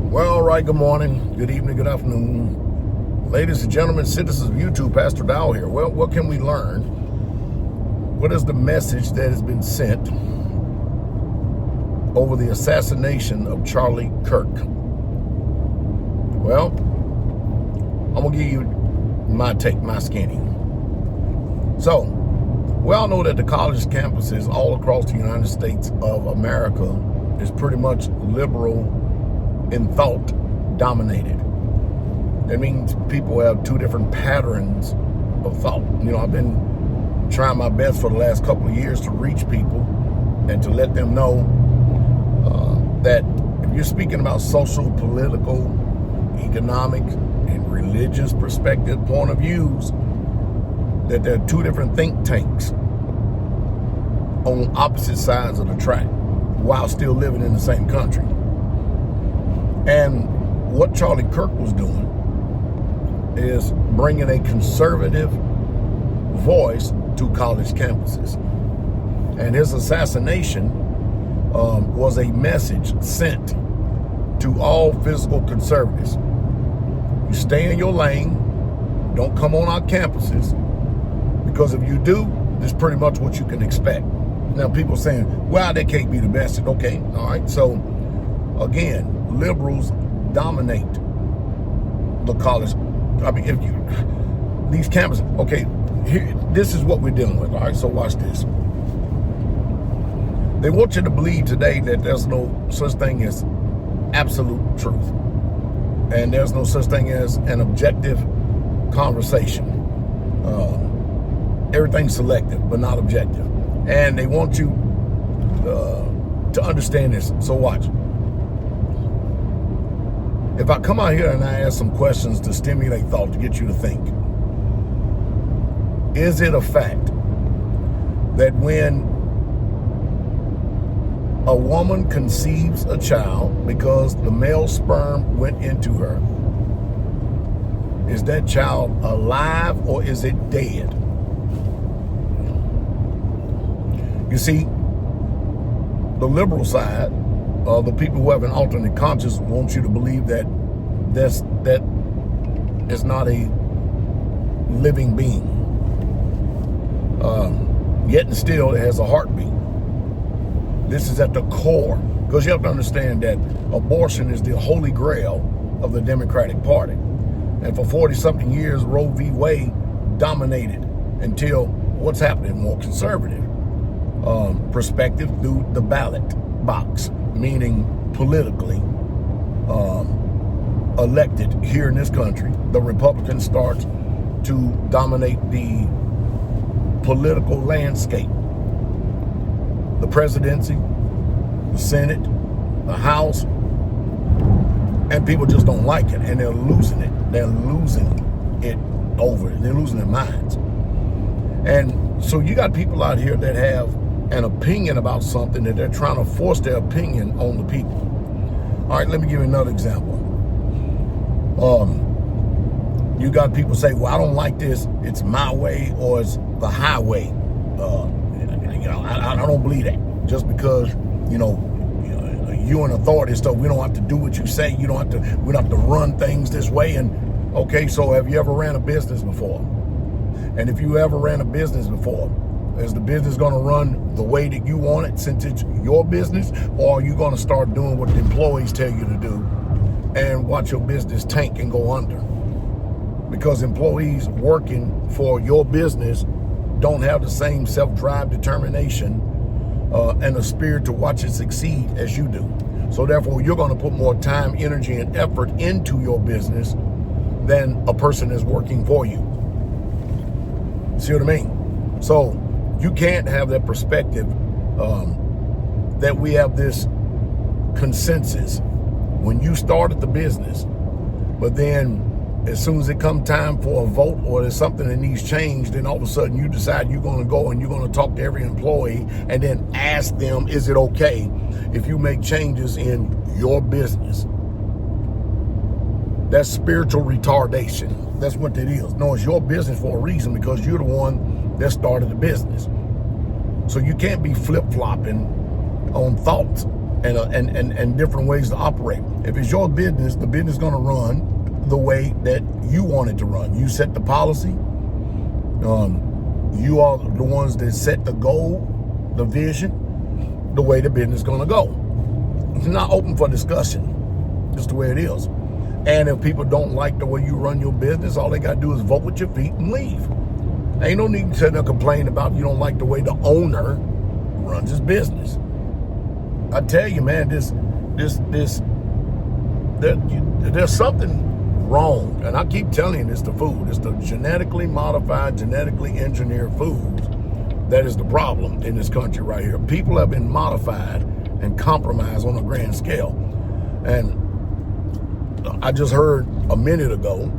Well, all right, good morning, good evening, good afternoon. Ladies and gentlemen, citizens of YouTube, Pastor Dowell here. Well, what can we learn? What is the message that has been sent over the assassination of Charlie Kirk? Well, I'm going to give you my take, my skinny. So, we all know that the college campuses all across the United States of America is pretty much liberal in thought dominated. That means people have two different patterns of thought. You know, I've been trying my best for the last couple of years to reach people and to let them know that if you're speaking about social, political, economic, and religious perspective point of views, that there are two different think tanks on opposite sides of the track while still living in the same country. And what Charlie Kirk was doing is bringing a conservative voice to college campuses. And his assassination was a message sent to all physical conservatives. You stay in your lane, don't come on our campuses, because if you do, that's pretty much what you can expect. Now, people saying, well, they can't be the best. Okay, all right. So, again, liberals dominate the college. I mean, if you, these campuses, okay, here, this is what we're dealing with. All right, so watch this. They want you to believe today that there's no such thing as absolute truth. And there's no such thing as an objective conversation. Everything's selective, but not objective. And they want you to understand this. So watch. If I come out here and I ask some questions to stimulate thought, to get you to think, is it a fact that when a woman conceives a child because the male sperm went into her, is that child alive or is it dead? You see, the liberal side, the people who have an alternate conscience, want you to believe that that is not a living being. Yet and still, it has a heartbeat. This is at the core, because you have to understand that abortion is the holy grail of the Democratic Party. And for 40-something years, Roe v. Wade dominated until what's happening, more conservative perspective through the ballot box, meaning politically elected here in this country, the Republicans start to dominate the political landscape. The presidency, the Senate, the House, and people just don't like it, and they're losing it. They're losing it over it. They're losing their minds. And so you got people out here that have an opinion about something that they're trying to force their opinion on the people. All right, let me give you another example. You got people say, well, I don't like this. It's my way or it's the highway. I don't believe that. Just because, you're an authority stuff, we don't have to do what you say. We don't have to run things this way. And okay, so have you ever ran a business before? And if you ever ran a business before, is the business going to run the way that you want it since it's your business? Or are you going to start doing what the employees tell you to do and watch your business tank and go under? Because employees working for your business don't have the same self-drive, determination, and a spirit to watch it succeed as you do. So therefore, you're going to put more time, energy, and effort into your business than a person is working for you. See what I mean? So you can't have that perspective that we have this consensus when you started the business, but then as soon as it come time for a vote or there's something that needs changed, then all of a sudden you decide you're going to go and you're going to talk to every employee and then ask them, is it okay if you make changes in your business? That's spiritual retardation. That's what it is. No, it's your business for a reason, because you're the one that started the business. So you can't be flip-flopping on thoughts. and different ways to operate. If it's your business, the business is going to run the way that you want it to run. You set the policy. You are the ones that set the goal, the vision, the way the business is going to go. It's not open for discussion. Just the way it is. And if people don't like the way you run your business, all they got to do is vote with your feet and leave. Ain't no need to sit there and complain about you don't like the way the owner runs his business. I tell you, man, there's something wrong. And I keep telling you, it's the food. It's the genetically modified, genetically engineered foods that is the problem in this country right here. People have been modified and compromised on a grand scale. And I just heard a minute ago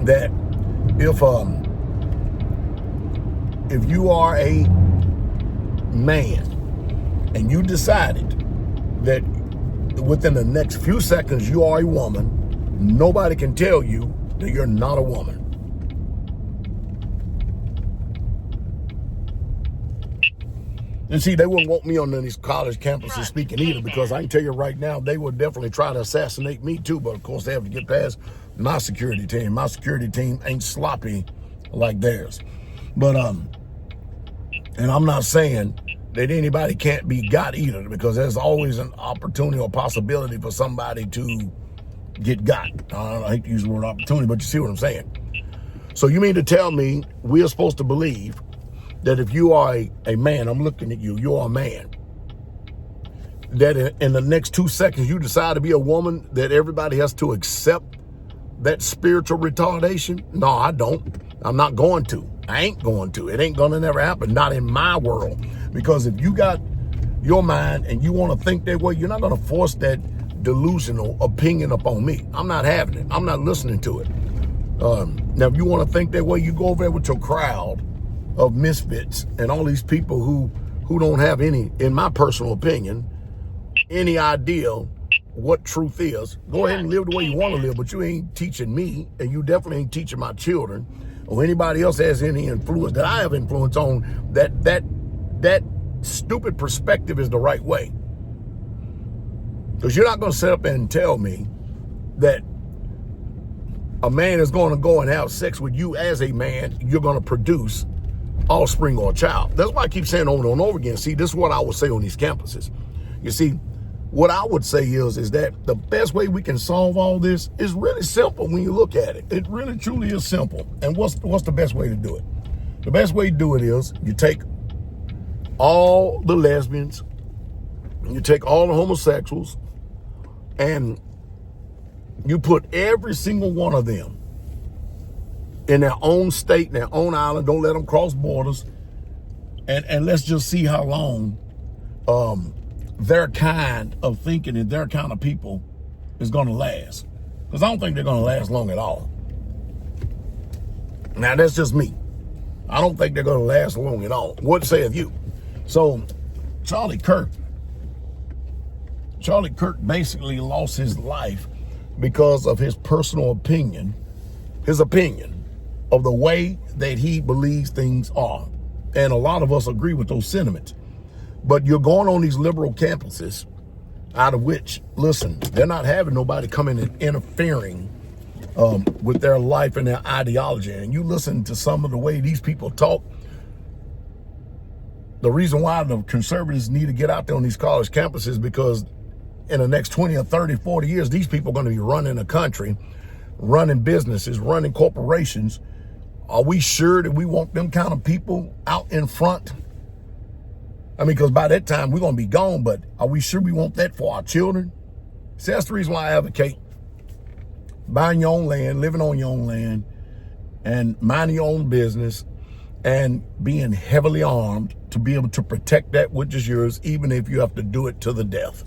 that if you are a man and you decided that within the next few seconds you are a woman, nobody can tell you that you're not a woman. And see, they wouldn't want me on these college campuses speaking either, because I can tell you right now, they would definitely try to assassinate me too. But of course, they have to get past my security team. My security team ain't sloppy like theirs. But and I'm not saying that anybody can't be got either, because there's always an opportunity or possibility for somebody to get got. I hate to use the word opportunity, but you see what I'm saying. So you mean to tell me we're supposed to believe that if you are a man, I'm looking at you, you're a man, that in the next 2 seconds you decide to be a woman, that everybody has to accept that spiritual retardation? No, I don't. I'm not going to. I ain't going to. It ain't going to never happen. Not in my world. Because if you got your mind and you want to think that way, you're not going to force that delusional opinion upon me. I'm not having it. I'm not listening to it. Now, if you want to think that way, you go over there with your crowd of misfits and all these people who don't have any, in my personal opinion, any idea what truth is. Go ahead and live the way you want to live, but you ain't teaching me, and you definitely ain't teaching my children or anybody else has any influence that I have influence on, that stupid perspective is the right way. Because you're not going to sit up and tell me that a man is going to go and have sex with you as a man, you're going to produce offspring or a child. That's why I keep saying over and over again. See, this is what I would say on these campuses. You see, what I would say is that the best way we can solve all this is really simple when you look at it. It really truly is simple. And what's the best way to do it? The best way to do it is you take all the lesbians, you take all the homosexuals, and you put every single one of them in their own state, in their own island. Don't let them cross borders. And let's just see how long their kind of thinking and their kind of people is going to last. Because I don't think they're going to last long at all. Now, that's just me. I don't think they're going to last long at all. What sayeth you? So, Charlie Kirk basically lost his life because of his personal opinion, his opinion of the way that he believes things are. And a lot of us agree with those sentiments. But you're going on these liberal campuses, out of which, listen, they're not having nobody coming and interfering with their life and their ideology. And you listen to some of the way these people talk. The reason why the conservatives need to get out there on these college campuses is because in the next 20 or 30, 40 years, these people are going to be running the country, running businesses, running corporations. Are we sure that we want them kind of people out in front? I mean, because by that time, we're going to be gone, but are we sure we want that for our children? See, that's the reason why I advocate buying your own land, living on your own land, and minding your own business, and being heavily armed to be able to protect that which is yours, even if you have to do it to the death.